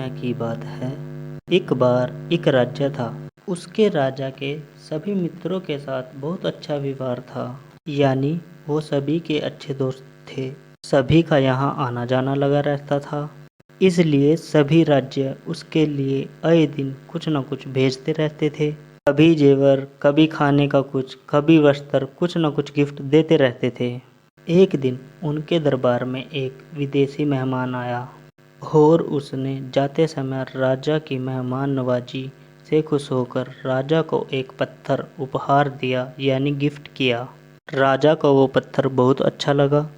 समय की बात है। एक बार एक राज्य था। उसके राजा के सभी मित्रों के साथ बहुत अच्छा व्यवहार था, यानी वो सभी के अच्छे दोस्त थे। सभी का यहाँ आना जाना लगा रहता था, इसलिए सभी राज्य उसके लिए आए दिन कुछ न कुछ भेजते रहते थे। कभी जेवर, कभी खाने का कुछ, कभी वस्त्र, कुछ न कुछ गिफ्ट देते रहते थे। एक दिन उनके दरबार में एक विदेशी मेहमान आया और उसने जाते समय राजा की मेहमान नवाजी से खुश होकर राजा को एक पत्थर उपहार दिया, यानी गिफ्ट किया। राजा को वो पत्थर बहुत अच्छा लगा।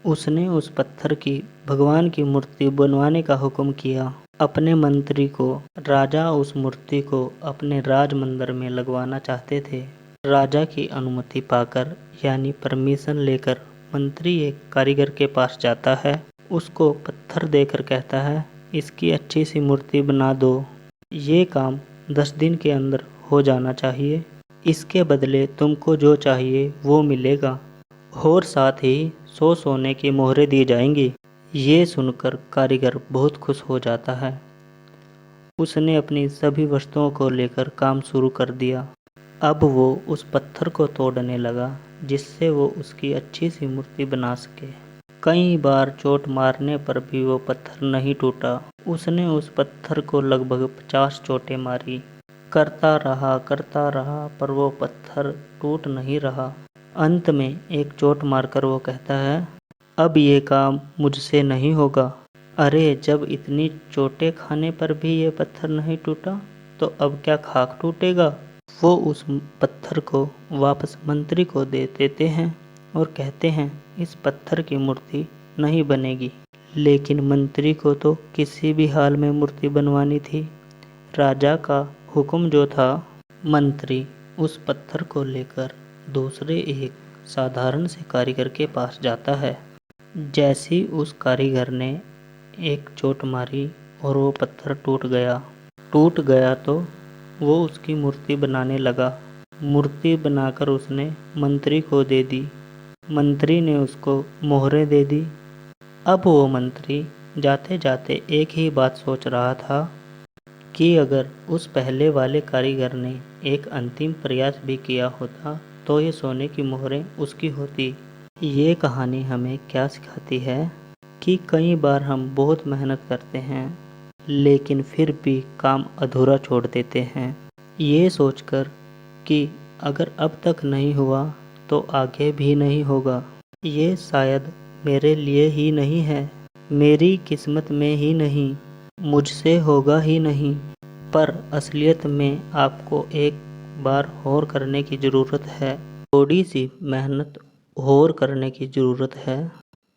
उसने उस पत्थर की भगवान की मूर्ति बनवाने का हुक्म किया अपने मंत्री को। राजा उस मूर्ति को अपने राज मंदिर में लगवाना चाहते थे। राजा की अनुमति पाकर, यानी परमिशन लेकर, मंत्री एक कारीगर के पास जाता है। उसको पत्थर देकर कहता है, इसकी अच्छी सी मूर्ति बना दो। ये काम 10 दिन के अंदर हो जाना चाहिए। इसके बदले तुमको जो चाहिए वो मिलेगा और साथ ही 100 सोने की मोहरें दी जाएंगी। ये सुनकर कारीगर बहुत खुश हो जाता है। उसने अपनी सभी वस्तुओं को लेकर काम शुरू कर दिया। अब वो उस पत्थर को तोड़ने लगा, जिससे वो उसकी अच्छी सी मूर्ति बना सके। कई बार चोट मारने पर भी वो पत्थर नहीं टूटा। उसने उस पत्थर को लगभग 50 चोटें मारी। करता रहा पर वो पत्थर टूट नहीं रहा। अंत में एक चोट मारकर वो कहता है, अब ये काम मुझसे नहीं होगा। अरे, जब इतनी चोटें खाने पर भी ये पत्थर नहीं टूटा तो अब क्या खाक टूटेगा। वो उस पत्थर को वापस मंत्री को दे देते हैं और कहते हैं, इस पत्थर की मूर्ति नहीं बनेगी। लेकिन मंत्री को तो किसी भी हाल में मूर्ति बनवानी थी। राजा का हुक्म जो था। मंत्री उस पत्थर को लेकर दूसरे एक साधारण से कारीगर के पास जाता है। जैसी उस कारीगर ने एक चोट मारी और वो पत्थर टूट गया तो वो उसकी मूर्ति बनाने लगा। मूर्ति बनाकर उसने मंत्री को दे दी। मंत्री ने उसको मोहरें दे दी। अब वो मंत्री जाते जाते एक ही बात सोच रहा था कि अगर उस पहले वाले कारीगर ने एक अंतिम प्रयास भी किया होता तो ये सोने की मोहरें उसकी होती। ये कहानी हमें क्या सिखाती है कि कई बार हम बहुत मेहनत करते हैं, लेकिन फिर भी काम अधूरा छोड़ देते हैं, ये सोचकर कि अगर अब तक नहीं हुआ तो आगे भी नहीं होगा। ये शायद मेरे लिए ही नहीं है, मेरी किस्मत में ही नहीं, मुझसे होगा ही नहीं। पर असलियत में आपको एक बार और करने की ज़रूरत है। थोड़ी सी मेहनत और करने की ज़रूरत है।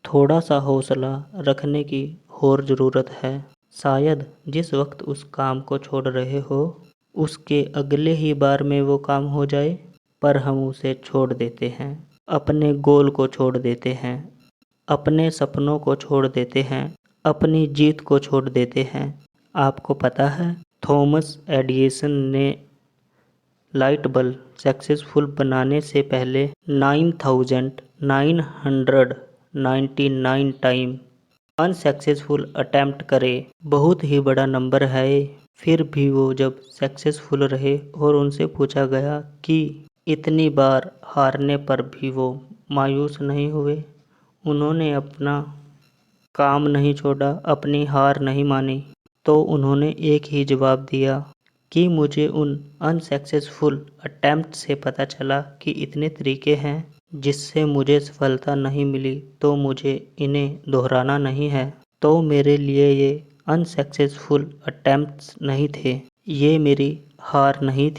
थोड़ा सा हौसला रखने की और ज़रूरत है। शायद जिस वक्त उस काम को छोड़ रहे हो उसके अगले ही बार में वो काम हो जाए, पर हम उसे छोड़ देते हैं। अपने गोल को छोड़ देते हैं, अपने सपनों को छोड़ देते हैं, अपनी जीत को छोड़ देते हैं। आपको पता है, थॉमस एडिसन ने लाइट बल्ब सक्सेसफुल बनाने से पहले 9999 टाइम अनसक्सेसफुल अटेम्प्ट करे। बहुत ही बड़ा नंबर है। फिर भी वो जब सक्सेसफुल रहे और उनसे पूछा गया कि इतनी बार हारने पर भी वो मायूस नहीं हुए, उन्होंने अपना काम नहीं छोड़ा, अपनी हार नहीं मानी, तो उन्होंने एक ही जवाब दिया कि मुझे उन अनसक्सेसफुल अटेम्प्ट से पता चला कि इतने तरीके हैं जिससे मुझे सफलता नहीं मिली, तो मुझे इन्हें दोहराना नहीं है। तो मेरे लिए ये अनसक्सेसफुल अटेम्प्ट्स नहीं थे, ये मेरी हार नहीं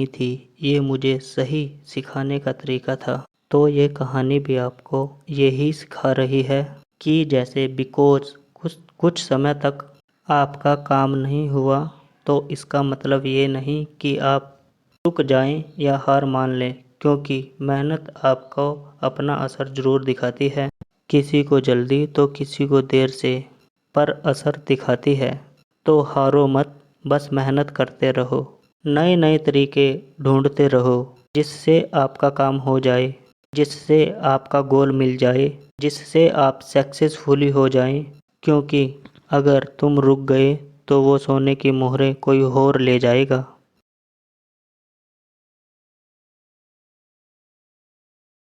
थी, ये मुझे सही सिखाने का तरीका था। तो ये कहानी भी आपको यही सिखा रही है कि जैसे बिकॉज कुछ समय तक आपका काम नहीं हुआ तो इसका मतलब ये नहीं कि आप रुक जाएं या हार मान लें, क्योंकि मेहनत आपको अपना असर ज़रूर दिखाती है। किसी को जल्दी तो किसी को देर से, पर असर दिखाती है। तो हारो मत, बस मेहनत करते रहो, नए नए तरीके ढूंढते रहो, जिससे आपका काम हो जाए, जिससे आपका गोल मिल जाए, जिससे आप सक्सेसफुली हो जाएं। क्योंकि अगर तुम रुक गए तो वो सोने की मोहरें कोई और ले जाएगा।